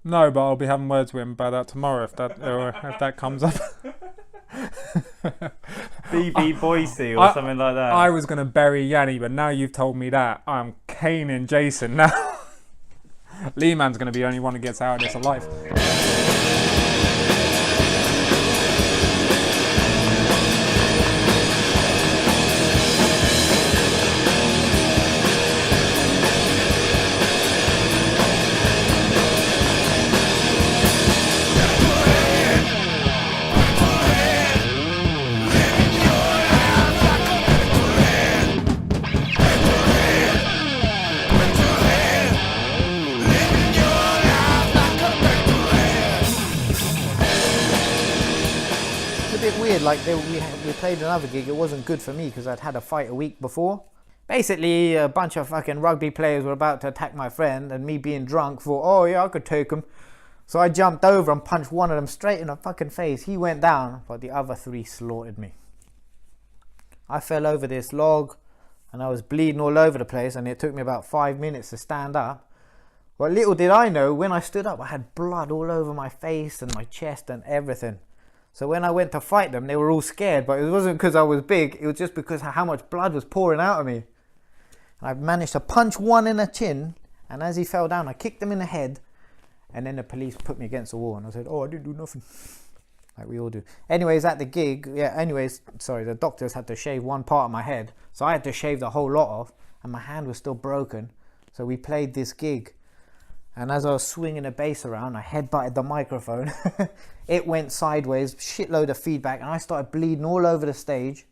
No, but I'll be having words with him about that tomorrow if that comes up. BB Boise or something like that. I was gonna bury Yanni, but now you've told me that, I'm caning Jason now. Lee Man's gonna be the only one who gets out of this alive. Weird, like we played another gig. It wasn't good for me because I'd had a fight a week before. Basically, a bunch of fucking rugby players were about to attack my friend, and me being drunk thought, oh yeah, I could take him. So I jumped over and punched one of them straight in the fucking face. He went down, but the other three slaughtered me. I fell over this log and I was bleeding all over the place, and it took me about 5 minutes to stand up. Well, little did I know, when I stood up I had blood all over my face and my chest and everything. So when I went to fight them, they were all scared, but it wasn't because I was big, it was just because how much blood was pouring out of me. And I managed to punch one in the chin, and as he fell down, I kicked him in the head, and then the police put me against the wall, and I said, oh, I didn't do nothing. Like we all do. Anyways, at the gig, the doctors had to shave one part of my head, so I had to shave the whole lot off, and my hand was still broken. So we played this gig, and as I was swinging the bass around, I headbutted the microphone. It went sideways, shitload of feedback, and I started bleeding all over the stage.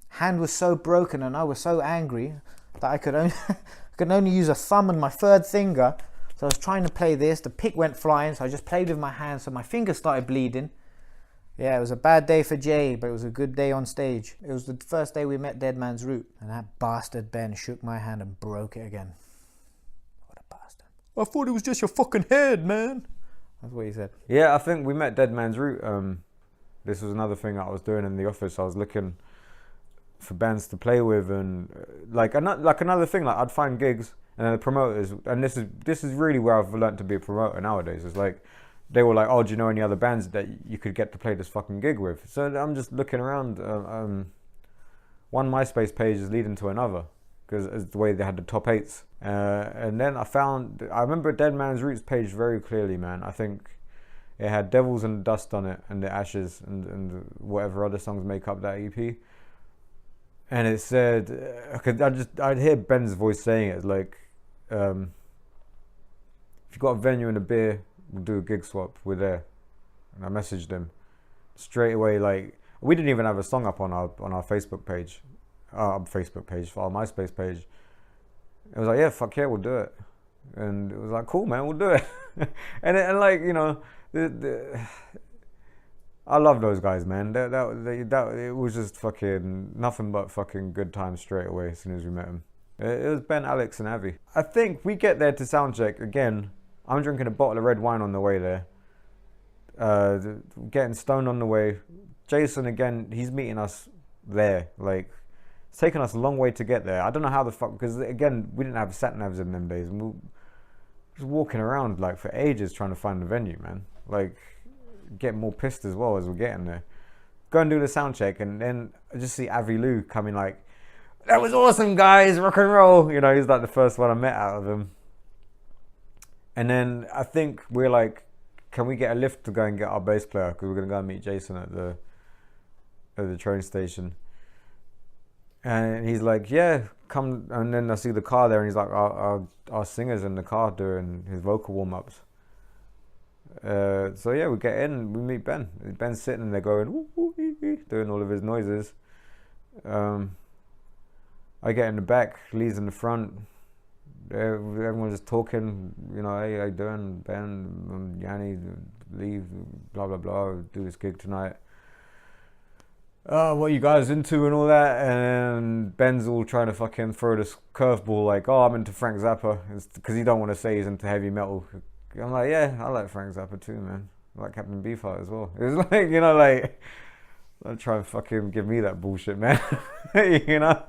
Hand was so broken and I was so angry that I could only use a thumb and my third finger. So I was trying to play this, the pick went flying, so I just played with my hand, so my fingers started bleeding. Yeah, it was a bad day for Jay, but it was a good day on stage. It was the first day we met Dead Man's Root, and that bastard Ben shook my hand and broke it again. What a bastard. I thought it was just your fucking head, man. That's what he said. Yeah, I think we met Dead Man's Root. This was another thing that I was doing in the office. I was looking for bands to play with, and another thing, like I'd find gigs, and then the promoters, and this is really where I've learned to be a promoter nowadays. It's like they were like, oh, do you know any other bands that you could get to play this fucking gig with? So I'm just looking around. One MySpace page is leading to another, because it's the way they had the top 8s. And then I remember Dead Man's Roots page very clearly, man. I think it had Devils and Dust on it, and The Ashes, and whatever other songs make up that EP. And it said, I'd hear Ben's voice saying it, like, if you've got a venue and a beer, we'll do a gig swap, we're there. And I messaged him straight away, like, we didn't even have a song up on our Facebook page, for our MySpace page. It was like, yeah, fuck yeah, we'll do it. And it was like, cool, man, we'll do it. and like, you know, I love those guys, man. It was just fucking nothing but fucking good times straight away as soon as we met them. It was Ben, Alex, and Avi. I think we get there to soundcheck again. I'm drinking a bottle of red wine on the way there. Getting stoned on the way. Jason again, he's meeting us there. Like, it's taken us a long way to get there. I don't know how the fuck, because again, we didn't have sat navs in them days. And we were just walking around like for ages trying to find the venue, man. Like, getting more pissed as well as we're getting there. Go and do the sound check, and then I just see Avi Lou coming like, that was awesome, guys, rock and roll. You know, he's like the first one I met out of him. And then I think we're like, can we get a lift to go and get our bass player? Because we're going to go and meet Jason at the train station. And he's like, yeah, come. And then I see the car there, and he's like, our singer's in the car doing his vocal warm-ups. So yeah, we get in, we meet Ben. Ben's sitting there going, woo, woo, ee, ee, doing all of his noises. I get in the back, Lee's in the front. Everyone's just talking, you know, hey, how you doing, Ben, Yanni, Lee, blah, blah, blah, do this gig tonight. What are you guys into and all that? And Ben's all trying to fucking throw this curveball like, oh, I'm into Frank Zappa, because he don't want to say he's into heavy metal. I'm like, yeah, I like Frank Zappa too, man. I like Captain Beefheart as well. It was like, you know, like, don't try and fucking give me that bullshit, man. You know?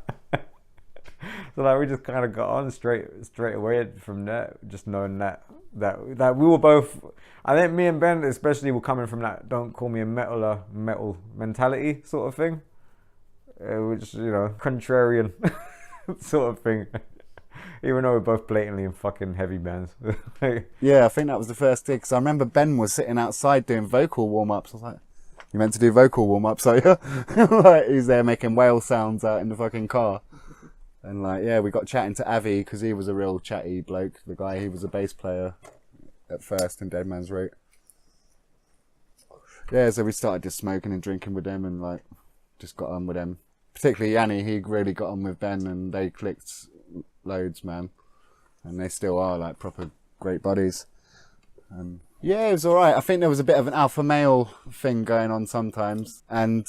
So like, we just kind of got on straight away from that, just knowing that that we were both. I think me and Ben especially were coming from that "don't call me a metal" mentality sort of thing, which contrarian sort of thing. Even though we're both blatantly in fucking heavy bands. Yeah, I think that was the first thing. Because I remember Ben was sitting outside doing vocal warm-ups. I was like, you meant to do vocal warm-ups, are you? Like, he's there making whale sounds out in the fucking car. And like, yeah, we got chatting to Avi because he was a real chatty bloke. The guy, he was a bass player at first in Dead Man's Route. Yeah, so we started just smoking and drinking with them and like, just got on with them. Particularly Yanni, he really got on with Ben and they clicked loads, man, and they still are like proper great buddies. And yeah, it was all right. I think there was a bit of an alpha male thing going on sometimes, and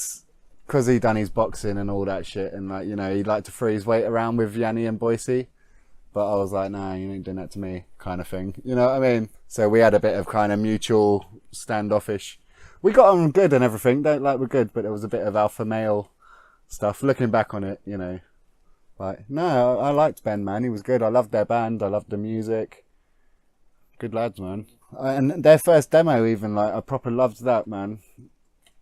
because he done his boxing and all that shit, and like he'd like to throw his weight around with Yanni and Boise, but I was like, nah, you ain't doing that to me, kind of thing. You know what I mean? So we had a bit of kind of mutual standoffish. We got on good and everything. Don't like we're good, but there was a bit of alpha male stuff. Looking back on it, Like, no, I liked Ben, man. He was good. I loved their band. I loved the music. Good lads, man. And their first demo, even, like, I proper loved that, man.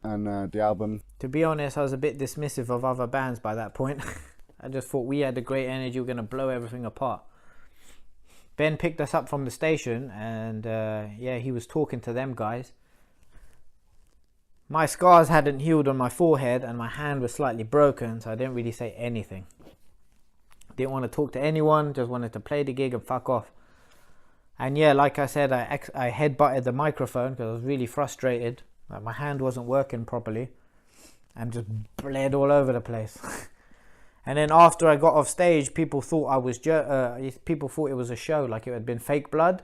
And the album. To be honest, I was a bit dismissive of other bands by that point. I just thought we had the great energy. We were going to blow everything apart. Ben picked us up from the station and, yeah, he was talking to them guys. My scars hadn't healed on my forehead and my hand was slightly broken, so I didn't really say anything. Didn't want to talk to anyone, just wanted to play the gig and fuck off. And yeah, like I said, I headbutted the microphone because I was really frustrated. Like my hand wasn't working properly and just bled all over the place. And then after I got off stage, people thought people thought it was a show, like it had been fake blood,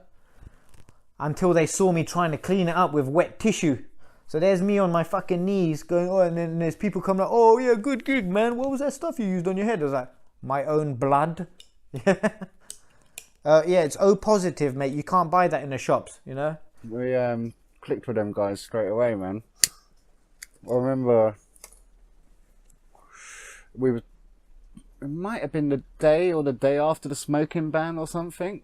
until they saw me trying to clean it up with wet tissue. So there's me on my fucking knees going, oh, and then there's people coming like, oh yeah, good gig, man. What was that stuff you used on your head? I was like, my own blood. Yeah, it's O positive, mate. You can't buy that in the shops, We clicked with them guys straight away, man. I remember it might have been the day or the day after the smoking ban or something,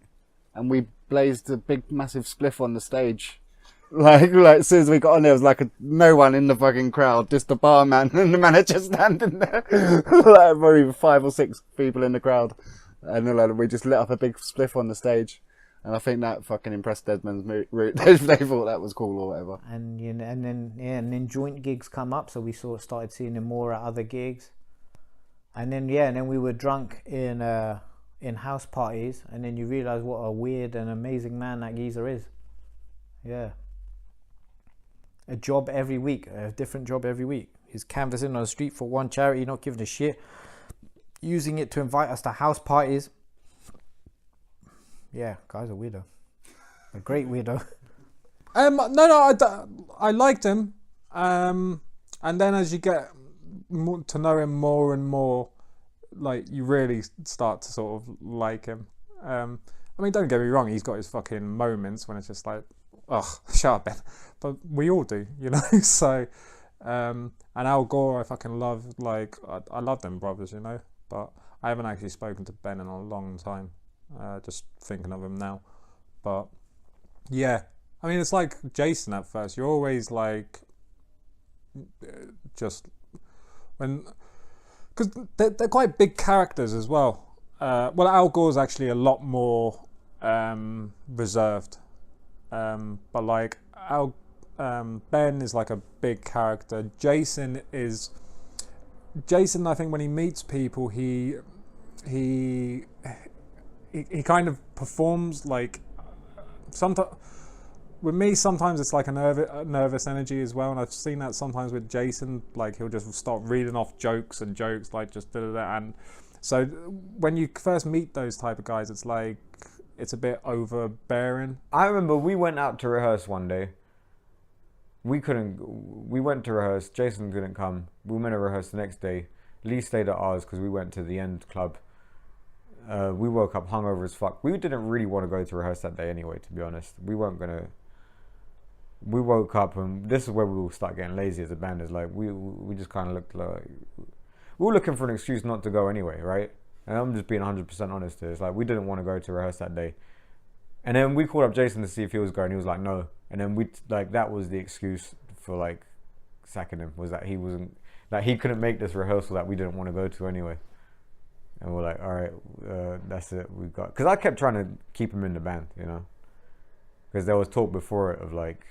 and we blazed a big massive spliff on the stage. Like as soon as we got on there, was like no one in the fucking crowd, just the barman and the manager standing there. Like probably 5 or 6 people in the crowd, and like, we just lit up a big spliff on the stage, and I think that fucking impressed Dead Man's Route. They thought that was cool or whatever. And and then joint gigs come up, so we started seeing him more at other gigs, and then we were drunk in house parties, and then you realise what a weird and amazing man that geezer is. Yeah. A job every week, a different job every week. He's canvassing on the street for one charity, not giving a shit, using it to invite us to house parties. Yeah, guy's a weirdo. A great weirdo. I liked him. And then as you get to know him more and more, like you really start to sort of like him. I mean, don't get me wrong, he's got his fucking moments when it's just like, ugh, shut up, Ben. But we all do, So, and Al Gore, I fucking love. Like, I love them brothers, But I haven't actually spoken to Ben in a long time. Just thinking of him now. But yeah, I mean, it's like Jason at first. You're always like, just when, because they're quite big characters as well. Well, Al Gore's actually a lot more reserved. But like Ben is like a big character. Jason, I think when he meets people, he kind of performs like sometimes. With me, sometimes it's like a nervous energy as well, and I've seen that sometimes with Jason. Like he'll just start reading off jokes, like just da-da-da. And so when you first meet those type of guys, it's like it's a bit overbearing. I remember we went out to rehearse one day. We went to rehearse. Jason couldn't come. We were meant to rehearse the next day. Lee stayed at ours because we went to the End club. We woke up hungover as fuck. We didn't really want to go to rehearse that day anyway, to be honest. We weren't gonna. We woke up and this is where we will start getting lazy as a band. Is like we just kind of looked like we were looking for an excuse not to go anyway, right? And I'm just being 100% honest here. It's like we didn't want to go to rehearse that day. And then we called up Jason to see if he was going. He was like, no. And then that was the excuse for like sacking him, was that he wasn't, that he couldn't make this rehearsal that we didn't want to go to anyway. And we're like, all right, that's it. We got, because I kept trying to keep him in the band, you know, because there was talk before it of like,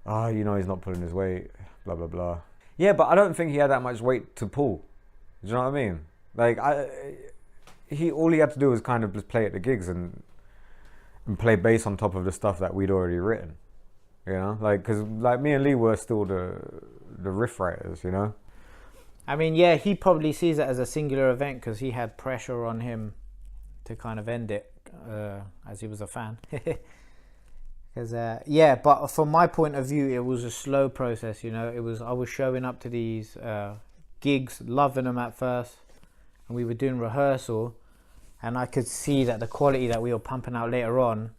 oh, you know, he's not pulling his weight, blah blah blah. Yeah, but I don't think he had that much weight to pull. Do you know what I mean? Like all he had to do was kind of just play at the gigs and play bass on top of the stuff that we'd already written, you know, like, because like me and Lee were still the riff writers, you know. I mean, yeah, he probably sees it as a singular event because he had pressure on him to kind of end it, as he was a fan. Because yeah, but from my point of view, it was a slow process, you know. I was showing up to these gigs, loving them at first, and we were doing rehearsal, and I could see that the quality that we were pumping out later on,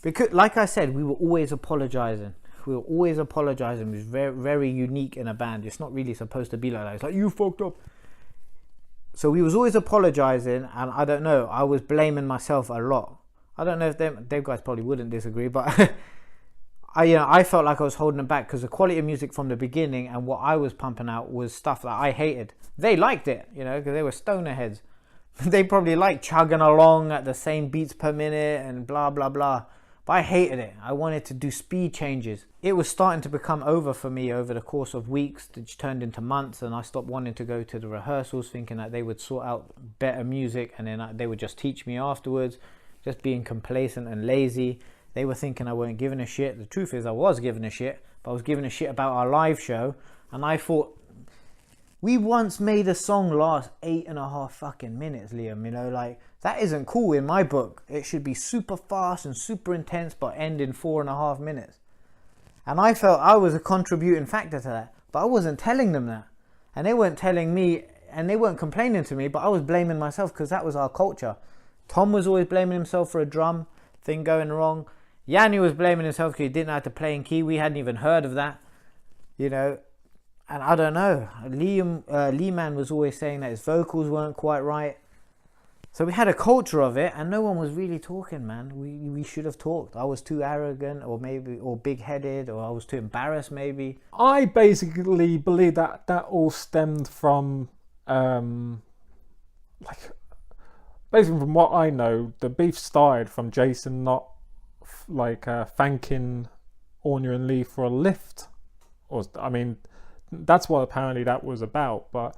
because like I said, we were always apologizing. We were always apologizing. It was very, very unique in a band. It's not really supposed to be like that. It's like, you fucked up. So we was always apologizing, and I don't know, I was blaming myself a lot. I don't know if them guys probably wouldn't disagree, but I felt like I was holding them back because the quality of music from the beginning and what I was pumping out was stuff that I hated. They liked it, you know, because they were stoner heads. They probably liked chugging along at the same beats per minute and blah blah blah. But I hated it. I wanted to do speed changes. It was starting to become over for me over the course of weeks, which turned into months, and I stopped wanting to go to the rehearsals, thinking that they would sort out better music and then they would just teach me afterwards, just being complacent and lazy. They were thinking I weren't giving a shit. The truth is I was giving a shit, but I was giving a shit about our live show, and I thought, we once made a song last 8.5 fucking minutes, Liam, you know, like, that isn't cool in my book. It should be super fast and super intense, but end in 4.5 minutes. And I felt I was a contributing factor to that, but I wasn't telling them that. And they weren't telling me, and they weren't complaining to me, but I was blaming myself because that was our culture. Tom was always blaming himself for a drum thing going wrong. Yanni was blaming himself because he didn't know how to play in key. We hadn't even heard of that, you know. And I don't know, Lee-Man was always saying that his vocals weren't quite right. So we had a culture of it, and no one was really talking, man. We should have talked. I was too arrogant, or big-headed, or I was too embarrassed, maybe. I basically believe that all stemmed from, basically from what I know, the beef started from Jason not thanking Anya and Lee for a lift, that's what apparently that was about. But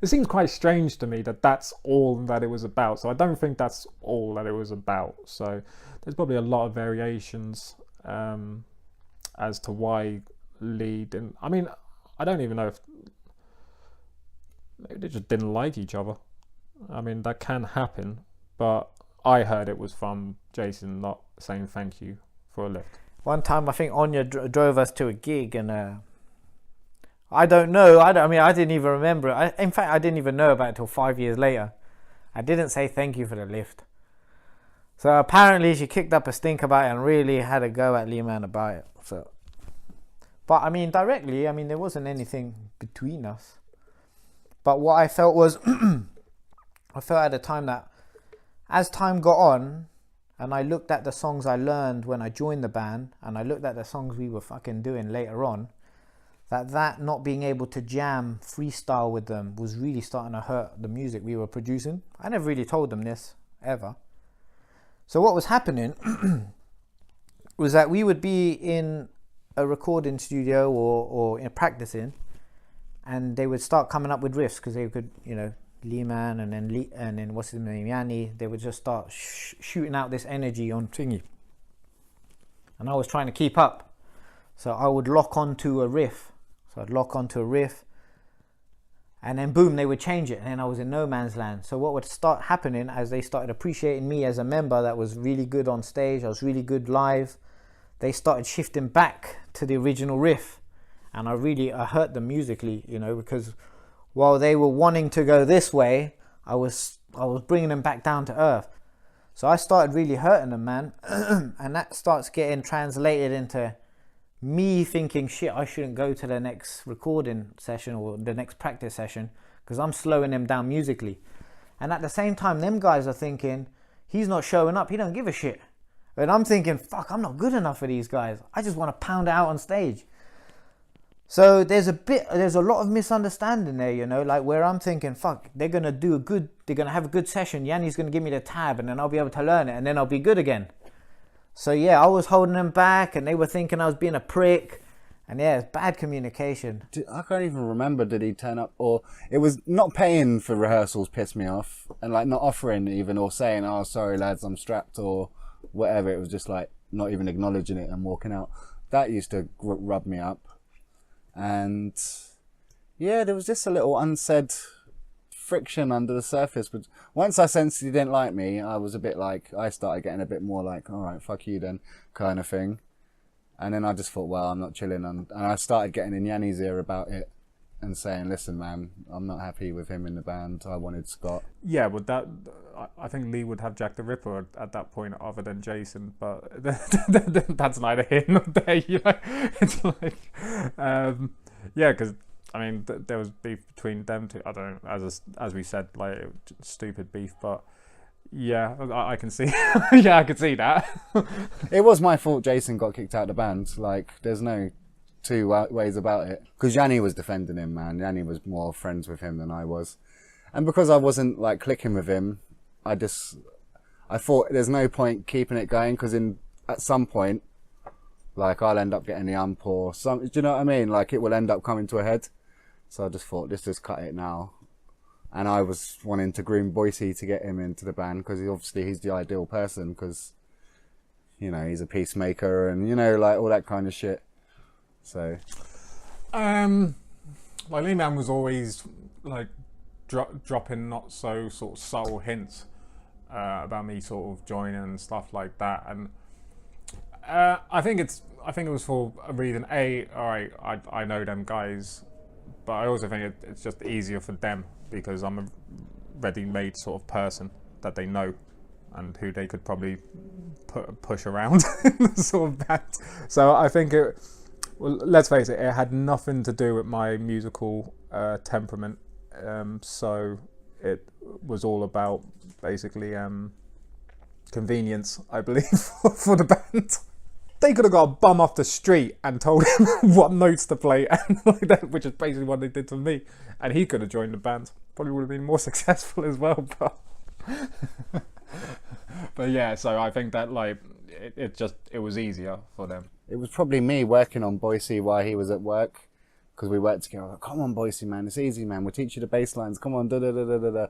it seems quite strange to me that that's all that it was about. So I don't think that's all that it was about. So there's probably a lot of variations as to why Lee didn't. I mean, I don't even know if maybe they just didn't like each other. I mean, that can happen. But I heard it was from Jason not saying thank you for a lift. One time, I think Anya drove us to a gig, and I don't know. I didn't even remember it. In fact, I didn't even know about it until 5 years later. I didn't say thank you for the lift. So apparently, she kicked up a stink about it and really had a go at Lee-Man about it. So, but I mean, directly, there wasn't anything between us. But what I felt was, I felt at the time that as time got on, and I looked at the songs I learned when I joined the band, and I looked at the songs we were fucking doing later on, that not being able to jam freestyle with them was really starting to hurt the music we were producing. I never really told them this, ever. So what was happening was that we would be in a recording studio or in practicing, and they would start coming up with riffs because they could, you know, Lee-Man and then what's his name, Yanni, they would just start shooting out this energy on thingy, and I was trying to keep up, so I would lock onto a riff, and then boom, they would change it, and then I was in no man's land. So what would start happening as they started appreciating me as a member that was really good on stage, I was really good live, they started shifting back to the original riff, and I hurt them musically, you know, because while they were wanting to go this way, I was bringing them back down to earth. So I started really hurting them, man. And that starts getting translated into me thinking, shit, I shouldn't go to the next recording session or the next practice session because I'm slowing them down musically. And at the same time, them guys are thinking, he's not showing up. He don't give a shit. And I'm thinking, fuck, I'm not good enough for these guys. I just want to pound it out on stage. So there's a lot of misunderstanding there, you know, like where I'm thinking, fuck, they're going to have a good session. Yanni's going to give me the tab and then I'll be able to learn it and then I'll be good again. So yeah, I was holding them back and they were thinking I was being a prick. And yeah, it's bad communication. I can't even remember, did he turn up? Or it was not paying for rehearsals pissed me off. And like not offering even or saying, oh, sorry lads, I'm strapped or whatever. It was just like not even acknowledging it and walking out. That used to rub me up. And yeah, there was just a little unsaid friction under the surface. But once I sensed he didn't like me, I was a bit like, I started getting a bit more like, all right, fuck you then, kind of thing. And then I just thought, well, I'm not chilling. And I started getting in Yanni's ear about it and saying, listen, man, I'm not happy with him in the band. I wanted Scott. Yeah, but I think Lee would have Jack the Ripper at that point other than Jason, but that's neither here nor there, you know. It's like, yeah, because, I mean, there was beef between them two. I don't know, as we said, like, stupid beef, but yeah, I can see, yeah, I can see that. It was my fault Jason got kicked out of the band. Like, there's no two ways about it. Because Yanni was defending him, man. Yanni was more friends with him than I was. And because I wasn't, like, clicking with him, I thought there's no point keeping it going because at some point, like, I'll end up getting the ump or something. Do you know what I mean? Like, it will end up coming to a head. So I just thought, let's just cut it now. And I was wanting to groom Boise to get him into the band because he's the ideal person because, you know, he's a peacemaker and, you know, like all that kind of shit. So. Like Lee Man was always like dropping not so sort of subtle hints about me sort of joining and stuff like that. And I think it was for a reason. Alright, I know them guys, but I also think it's just easier for them because I'm a ready-made sort of person that they know and who they could probably push around in the sort of band. So I think well, let's face it, it had nothing to do with my musical temperament. So it was all about basically convenience, I believe, for the band. They could have got a bum off the street and told him what notes to play, and like that, which is basically what they did to me. And he could have joined the band. Probably would have been more successful as well. But yeah, so I think that like it was easier for them. It was probably me working on Boise while he was at work because we worked together. Like, come on, Boise, man, it's easy, man. We'll teach you the bass lines. Come on, da da da da da da.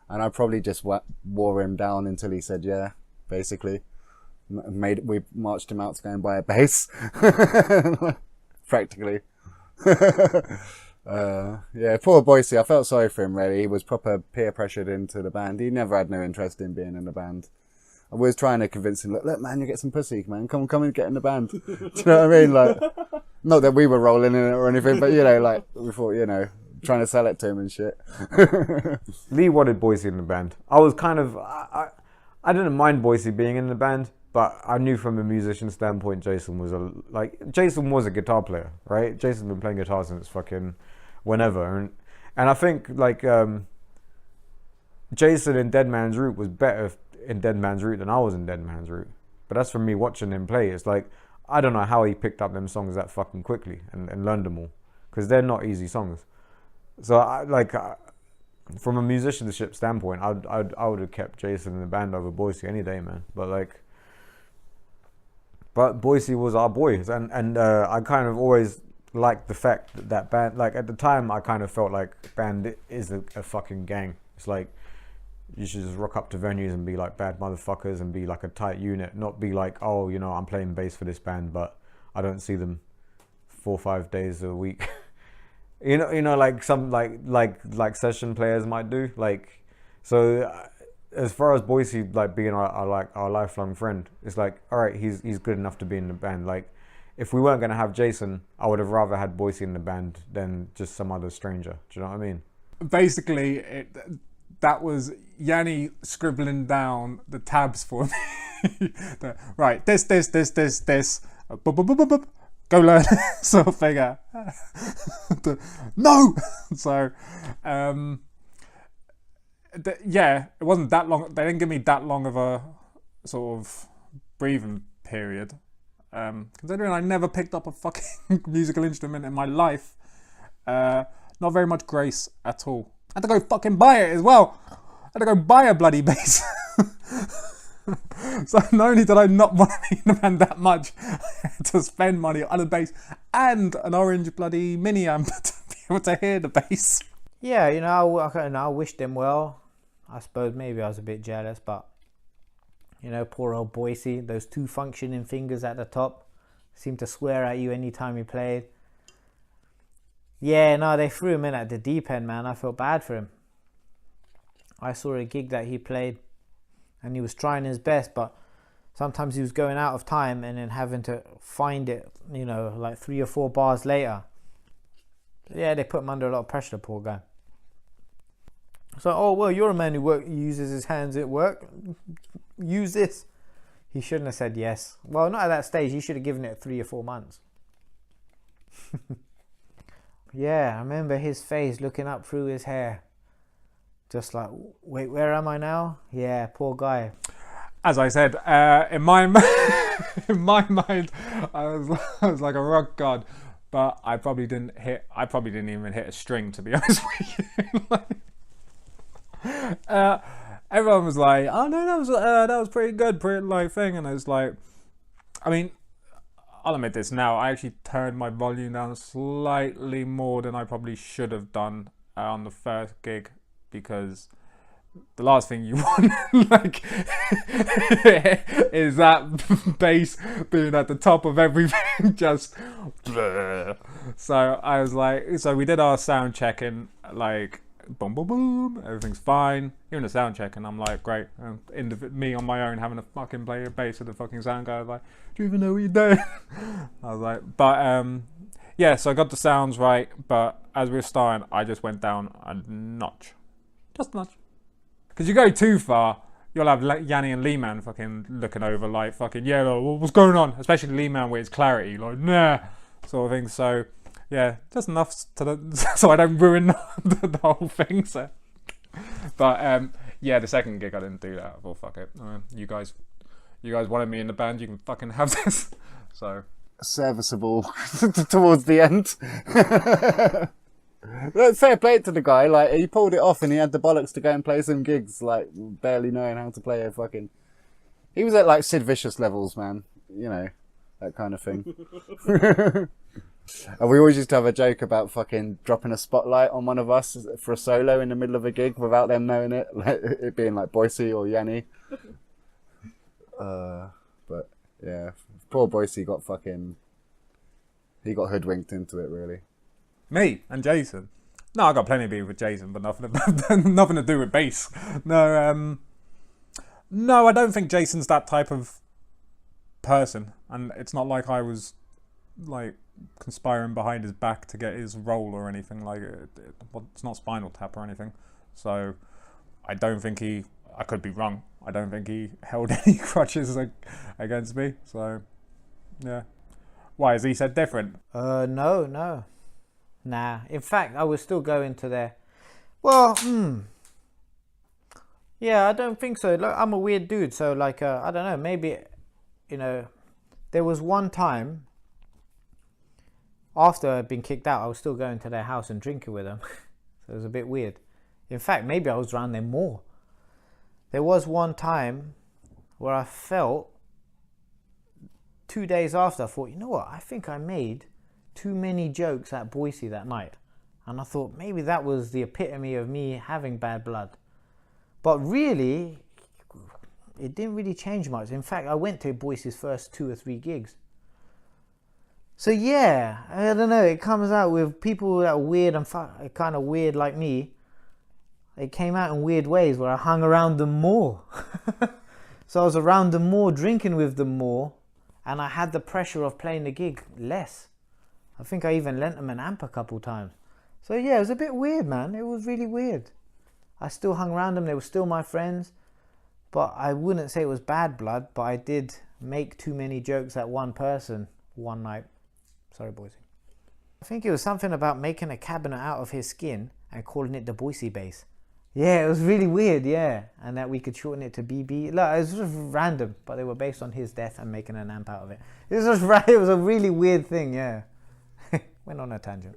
And I probably just wore him down until he said yeah, basically. We marched him out to go and buy a bass, practically. Yeah, poor Boise. I felt sorry for him. Really, he was proper peer pressured into the band. He never had no interest in being in the band. I was trying to convince him, look, man, you get some pussy, man. Come and get in the band. Do you know what I mean? Like, not that we were rolling in it or anything, but you know, like we thought, you know, trying to sell it to him and shit. Lee wanted Boise in the band. I was kind of, I didn't mind Boise being in the band. But I knew from a musician standpoint, Jason was a guitar player, right? Jason's been playing guitar since fucking whenever, and I think like Jason in Dead Man's Root was better in Dead Man's Root than I was in Dead Man's Root. But that's from me watching him play. It's like I don't know how he picked up them songs that fucking quickly and learned them all because they're not easy songs. So from a musicianship standpoint, I would have kept Jason in the band over Boise any day, man. But Boise was our boys, and I kind of always liked the fact that band, like at the time I kind of felt like band is a fucking gang. It's like you should just rock up to venues and be like bad motherfuckers and be like a tight unit, not be like, oh, you know, I'm playing bass for this band, but I don't see them 4 or 5 days a week. you know, like some like session players might do. Like, so as far as Boise like being our lifelong friend, it's like, all right, he's good enough to be in the band. Like, if we weren't gonna have Jason, I would have rather had Boise in the band than just some other stranger. Do you know what I mean? Basically, that was Yanni scribbling down the tabs for me. Right, this. Go learn sort of figure. No. So yeah, it wasn't that long. They didn't give me that long of a sort of breathing period. Considering I never picked up a fucking musical instrument in my life, not very much grace at all. I had to go fucking buy it as well. I had to go buy a bloody bass. So not only did I not want to be in the band that much, I had to spend money on a bass and an orange bloody mini amp to be able to hear the bass. Yeah, you know, I wish them well. I suppose maybe I was a bit jealous, but you know, poor old Boise, those two functioning fingers at the top seemed to swear at you anytime he played. Yeah, no, they threw him in at the deep end, man. I felt bad for him. I saw a gig that he played and he was trying his best, but sometimes he was going out of time and then having to find it, you know, like 3 or 4 bars later. Yeah, they put him under a lot of pressure, the poor guy. So, oh, well, you're a man who uses his hands at work. Use this. He shouldn't have said yes. Well, not at that stage. He should have given it 3 or 4 months. Yeah, I remember his face looking up through his hair. Just like, wait, where am I now? Yeah, poor guy. As I said, in my in my mind, I was like a rock god, but I probably didn't even hit a string, to be honest with you. Everyone was like, "Oh no, that was pretty good, pretty like thing," and I was like, I mean, I'll admit this now. I actually turned my volume down slightly more than I probably should have done on the first gig, because the last thing you want like is that bass being at the top of everything. Just so I was like, so we did our sound checking, like boom boom boom, everything's fine, even the sound check, and I'm like, great. Me on my own having to fucking play a bass with the fucking sound guy. I was like, do you even know what you're doing? I was like, but yeah, so I got the sounds right, but as we were starting, I just went down a notch, just a notch. Because you go too far, you'll have Yanni and Lee Man fucking looking over like fucking, yeah, like, what's going on? Especially Lee Man with his clarity, like, nah, sort of thing. So, yeah, just enough so I don't ruin the whole thing. So, but yeah, the second gig I didn't do that. I thought, fuck it, you guys wanted me in the band, you can fucking have this. So serviceable towards the end. Fair play to the guy, like he pulled it off and he had the bollocks to go and play some gigs, like barely knowing how to play a fucking... He was at like Sid Vicious levels, man, you know, that kind of thing. And we always used to have a joke about fucking dropping a spotlight on one of us for a solo in the middle of a gig without them knowing it, like it being like Boise or Yanni. But yeah, poor Boise got hoodwinked into it, really. me and Jason. No, I got plenty of beef with Jason, but nothing to do with bass. No, I don't think Jason's that type of person, and it's not like I was like conspiring behind his back to get his role or anything. Like it's not Spinal Tap or anything. So I don't think I could be wrong. I don't think he held any grudges against me. So yeah. Why, has he said different? No. Nah. In fact, I was still going to there. Well, yeah, I don't think so. Look, I'm a weird dude, so like, I don't know, maybe, you know, there was one time after I'd been kicked out, I was still going to their house and drinking with them. So it was a bit weird. In fact, maybe I was around them more. There was one time where I felt 2 days after, I thought, you know what, I think I made too many jokes at Boise that night. And I thought maybe that was the epitome of me having bad blood. But really, it didn't really change much. In fact, I went to Boise's first 2 or 3 gigs. So yeah, I don't know, it comes out with people that are weird and kind of weird like me. It came out in weird ways where I hung around them more. So I was around them more, drinking with them more, and I had the pressure of playing the gig less. I think I even lent them an amp a couple times. So yeah, it was a bit weird, man. It was really weird. I still hung around them. They were still my friends. But I wouldn't say it was bad blood, but I did make too many jokes at one person one night. Sorry, Boise. I think it was something about making a cabinet out of his skin and calling it the Boise bass. Yeah, it was really weird, yeah. And that we could shorten it to BB. Look, it was just random, but they were based on his death and making an amp out of it. It was it was a really weird thing, yeah. Went on a tangent.